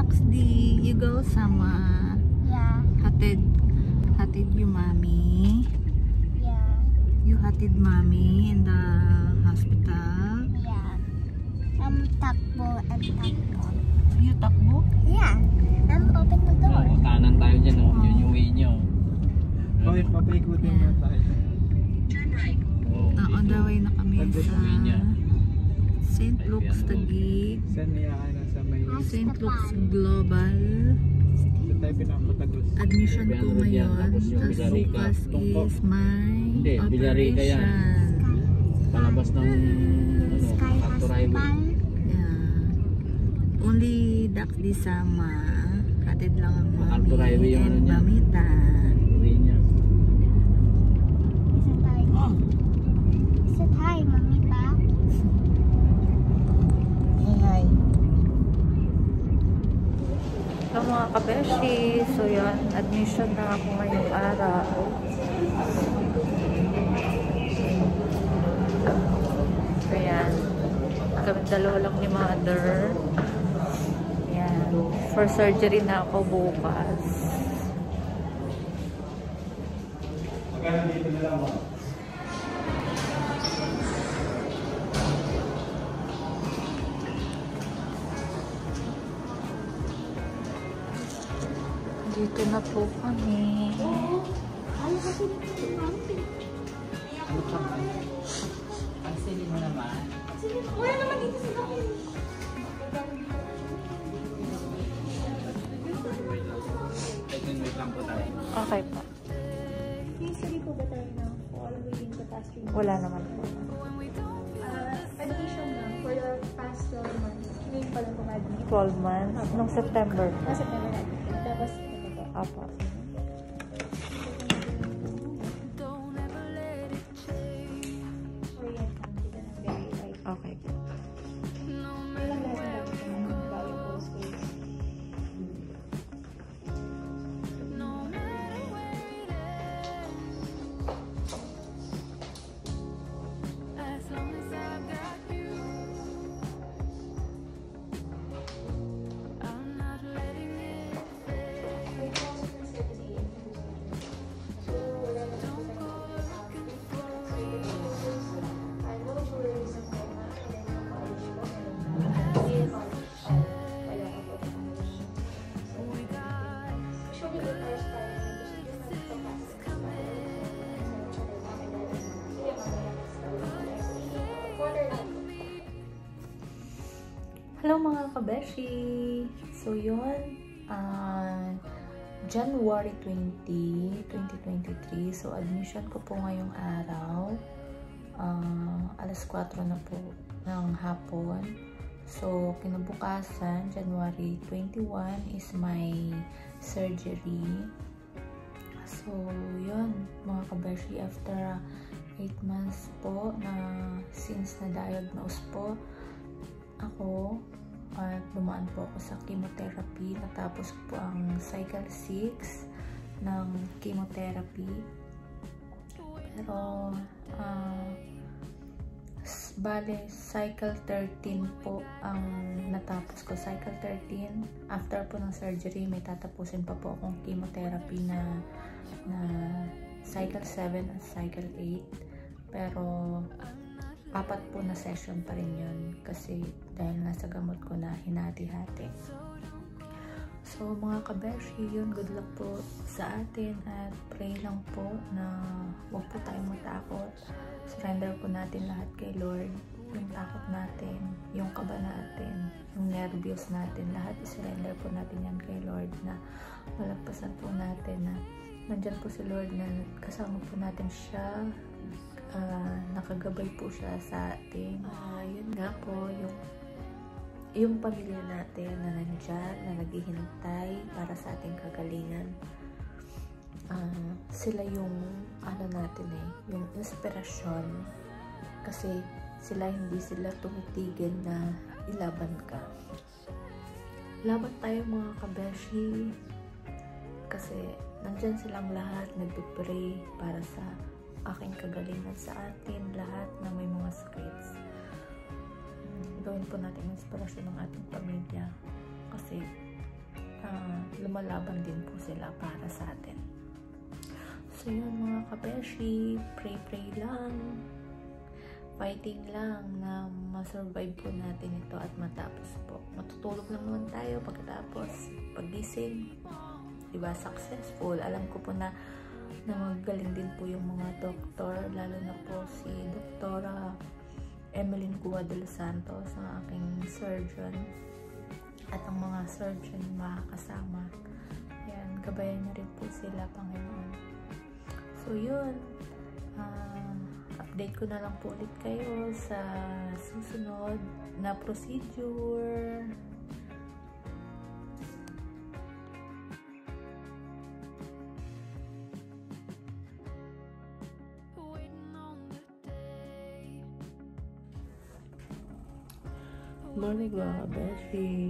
next day you go somewhere. Yeah. Hatid you mommy. Yeah. You hatid mommy in the hospital. Yeah. Takbo and takbo. You takbo? Yeah. Open the door. Kanan tayo dyan, oh. Yun yung way nyo. Okay, papaikutin na tayo. On the way na kami Nandun sa yung way niya. St. Luke's Taguig. Saan niya nasa may St. Luke's Global. sa tayo pinapatagos? Admission ko ngayon. Tapos yung Tas Villarica. bukas is my Hindi, Villarica yan. operation. Palabas ng Sky Factor Highway. Hospital. Yeah. Only Dax di sama. Hatid lang ang Factor Highway mami yung and ano niya. mamita. Way niya. Is it hi? Is it hi, Mamita? Hi. So mga kabeshi, so yun, admission na ako ngayong araw. So yan, kami dalawa lang ni mother. Yan, for surgery na ako bukas. Magkano dito na lang mo? Dito na po kami. Ano ka man? Pansinin mo naman. Wala naman dito sa akin. Wait lang po tayo. Okay po. History po ba tayo ng following catastrophe? Wala naman po. Admission lang for the past 12 months. Ngayon pa lang pumag-admit. 12 months. Nung September. September natin. Tapos, ito po. Apo. Korean country na verify. Okay. Ilang lahat ng dapat ng valuable space. Hello mga kabeshi! So yun, January 20, 2023. So admission ko po ngayong araw. Alas 4 na po ng hapon. So kinabukasan, January 21 is my surgery. So yun mga kabeshi, after 8 months po na since na-diagnose po ako at dumaan po ako sa chemotherapy. Natapos po ang cycle 6 ng chemotherapy. Pero bale cycle 13 po ang natapos ko. Cycle 13, after po ng surgery may tatapusin pa po akong chemotherapy na cycle 7 at cycle 8. Pero 4 po na session pa rin yun kasi dahil nasa gamot ko na hinati-hati. So mga kabeshi, yun, good luck po sa atin at pray lang po na huwag po tayong matakot. Surrender po natin lahat kay Lord. Yung takot natin, yung kaba natin, yung nervyos natin, lahat i-surrender po natin yan kay Lord, na malagpasan po natin na nandyan po si Lord, na kasama po natin siya. Nakagabay po siya sa ating yun nga po, yung pamilya natin na nandyan, na naghihintay para sa ating kagalingan. Sila yung ano natin yung inspirasyon, kasi hindi sila tumitigil na ilaban ka. Laban tayo mga kabeshi, kasi nandyan silang lahat, nagpipray para sa aking kagalingan, sa atin lahat na may mga sakits. Gawin po natin inspirasyon ng ating pamilya, kasi lumalaban din po sila para sa atin. So yun mga kabeshi, pray lang, fighting lang na masurvive po natin ito at matapos po. Matutulog lang naman tayo pagkatapos pagising, diba, successful. Alam ko po na magaling din po yung mga doktor, lalo na po si Doktora Emeline Cua de los Santos, ang aking surgeon, at ang mga surgeon makakasama. Yan, gabayan na rin po sila, Panginoon. So yun, update ko na lang po ulit kayo sa susunod na procedure. Morning mga kabeshi.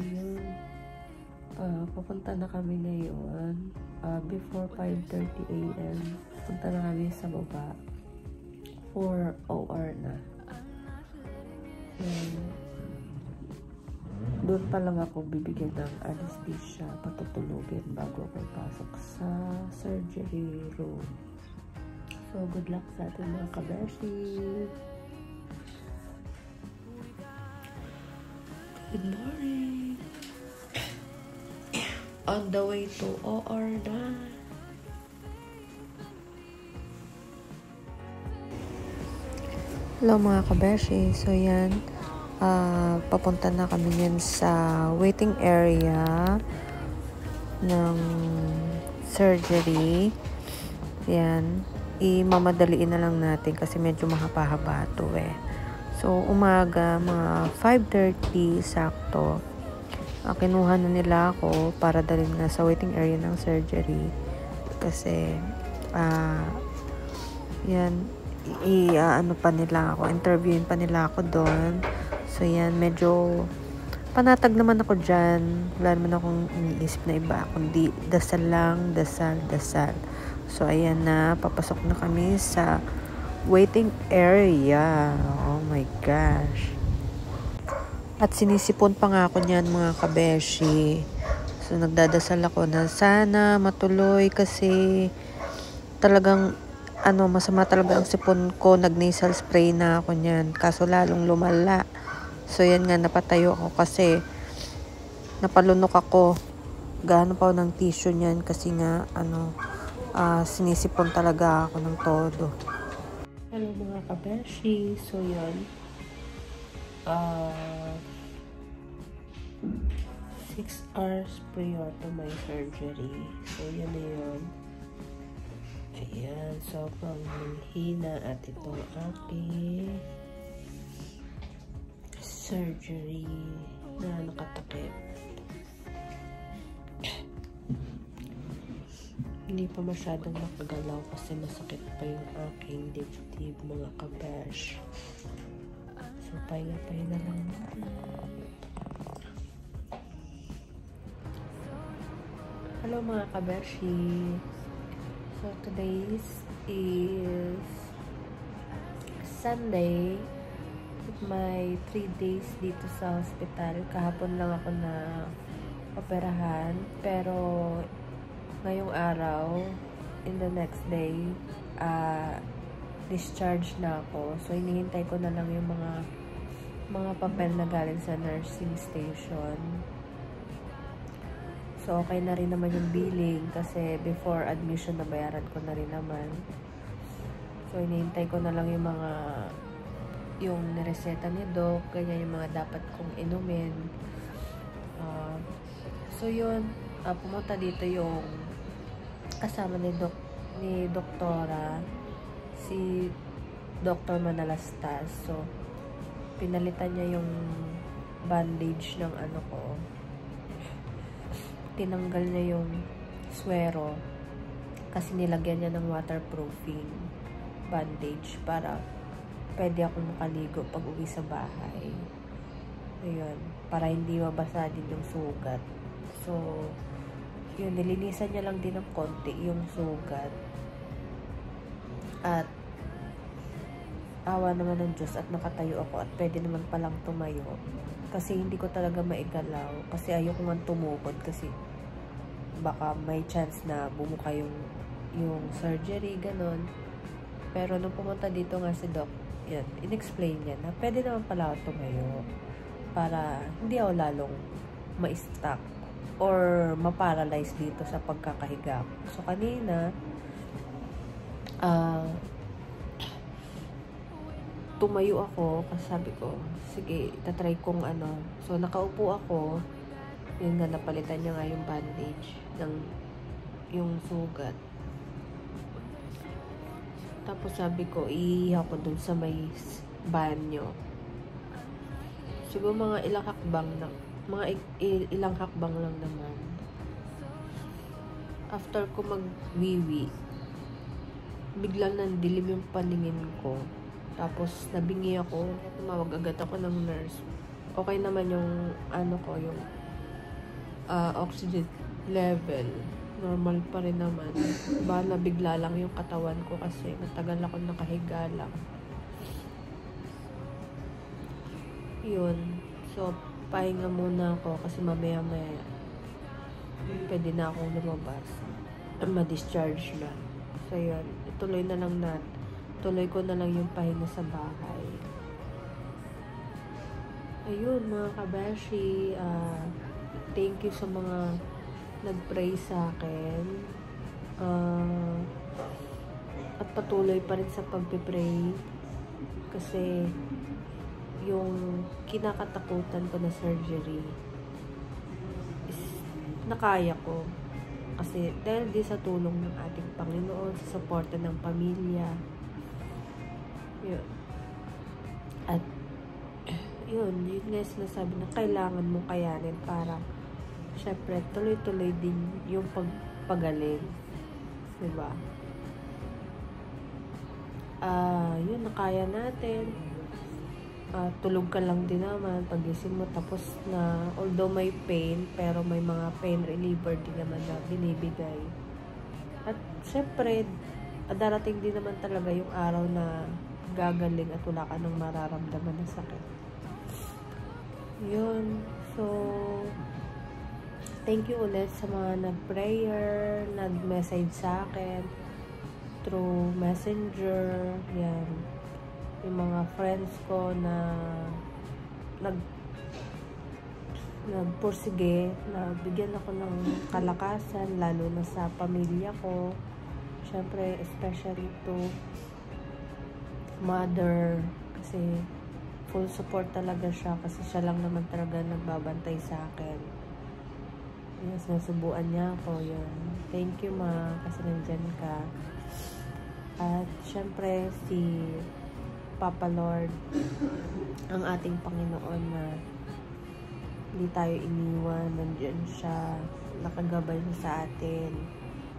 Papunta na kami ngayon. Before 5:30 AM. Punta na kami sa baba. 4 OR na. Doon pa lang ako bibigyan ng anesthesia, patutulugin bago ako pasok sa surgery room. So, good luck sa ating mga kabeshi. Good morning. On the way to OR na. Hello mga kabeshi. So yan, papunta na kami yan sa waiting area ng surgery. Yan, imamadaliin na lang natin kasi medyo mahaba-haba ito eh. So, umaga, mga 5:30 sakto, kinuha na nila ako para dalhin na sa waiting area ng surgery. Kasi, yan, interviewin pa nila ako doon. So, yan, medyo panatag naman ako dyan. Wala naman akong iniisip na iba, kundi dasal lang, dasal. So, ayan na, papasok na kami sa waiting area. Oh my gosh. At sinisipon pa nga ako niyan mga kabeshi. So nagdadasal ako na sana matuloy kasi talagang masama talaga ang sipon ko. Nag-nasal spray na ako niyan. Kaso lalong lumala. So yan nga, napatayo ako kasi napalunok ako. Gaano pa ako ng tissue niyan kasi nga sinisipon talaga ako ng todo. Hello mga kabeshi. So yun, 6 hours prior to my surgery. So yun na yun. Ayan, sobrang hina at itong aking surgery na nakatakip. Hindi pa masyadong makagalaw kasi masakit pa yung aking dibdib mga kabesh. So, pahinga lang. Hello mga kabeshi. So, today is Sunday. My 3 days dito sa hospital. Kahapon lang ako na operahan. Pero, ngayong araw, in the next day, discharge na ako. So, hinihintay ko na lang yung mga papel na galing sa nursing station. So, okay na rin naman yung billing kasi before admission, nabayaran ko na rin naman. So, hinihintay ko na lang yung nireseta ni Doc, ganyan yung mga dapat kong inumin. So, yun, pumunta dito yung kasama ni Doktora, si Dr. Manalastas. So, pinalitan niya yung bandage ng ko. Tinanggal niya yung swero kasi nilagyan niya ng waterproofing bandage para pwede akong makaligo pag uwi sa bahay. Ayun, para hindi mabasa din yung sugat. So, yun, nilinisan niya lang din ng konti yung sugat. At awa naman ng Diyos at nakatayo ako at pwede naman palang tumayo. Kasi hindi ko talaga maigalaw. Kasi ayoko nga tumukod kasi baka may chance na bumuka yung surgery, ganon. Pero nung pumunta dito nga si Doc, yan, in-explain niya na pwede naman pala ako tumayo para hindi ako lalong ma-stuck or ma-paralyze dito sa pagkakahiga. So, kanina, tumayo ako kasi sabi ko, sige, itatry kong ano. So, nakaupo ako. Yun nga, napalitan niya nga yung bandage ng yung sugat. Tapos sabi ko, iiha ko dun sa may banyo. Siguro mga ilang hakbang lang. Ilang hakbang lang naman. After ko mag-wiwi, biglang nandilim yung paningin ko. Tapos nabingi ako. Tumawag agad ako ng nurse. Okay naman yung yung oxygen level. Normal pa rin naman. Nabigla lang yung katawan ko kasi matagal ako nakahiga lang. Yun. So, pahinga muna ako kasi mamaya-maya pwede na akong lumabas. Ma-discharge na. So, yun. Tuloy ko na lang yung pahinga sa bahay. Ayun, mga kabeshi. Thank you sa mga nag-pray sa akin. At patuloy pa rin sa pagpipray. Kasi yung kinakatakutan ko na surgery is nakaya ko. Kasi dahil din sa tulong ng ating Panginoon, sa suporta ng pamilya. Yun. At yun nga sinasabi na kailangan mo kayanin para syempre tuloy-tuloy din yung pagpagaling. Diba? Yun, nakaya natin. Tulog ka lang din naman pagising mo, tapos na although may pain, pero may mga pain reliever din naman na binibigay. At syempre darating din naman talaga yung araw na gagaling at wala ka nang mararamdaman na sakit. Yun. So, thank you ulit sa mga nag-prayer, nag-message sa akin through messenger. Yan. Yung mga friends ko na nagpursige, na bigyan ako ng kalakasan, lalo na sa pamilya ko. Siyempre, especially to mother, kasi full support talaga siya, kasi siya lang naman talaga nagbabantay sa akin. Yes, nasubuan niya ako. Yun. Thank you, ma, kasi nandyan ka. At syempre, si Papa Lord, ang ating Panginoon, na hindi tayo iniwan, nandyan siya, nakagabay niya sa atin,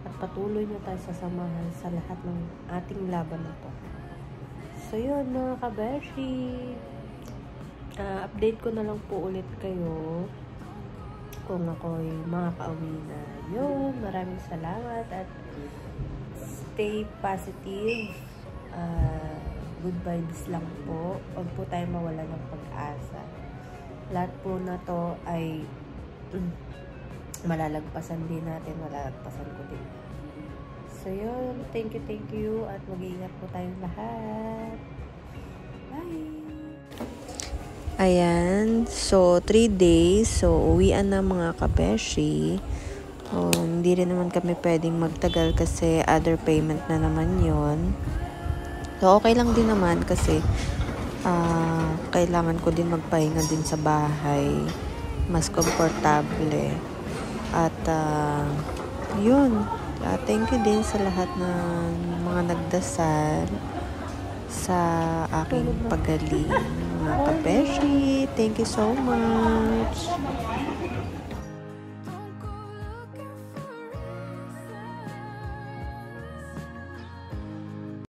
at patuloy niya tayo sasamahan sa lahat ng ating laban na to. So yun, mga kabeshi, update ko na lang po ulit kayo kung ako'y makakauwi na. Yun, maraming salamat at stay positive. Good vibes lang po. Huwag po tayo mawala ng pag-asa. Lahat po na to ay malalagpasan din natin. Malalagpasan ko din. So yun, thank you at mag-iingat po tayong lahat. Bye! Ayan, so 3 days, so uwian na mga kabeshi. Hindi rin naman kami pwedeng magtagal kasi other payment na naman yon. So okay lang din naman kasi kailangan ko din magpahinga din sa bahay, mas komportable. At yun, thank you din sa lahat ng mga nagdasal sa aking pagaling. Mga kabeshi, thank you so much.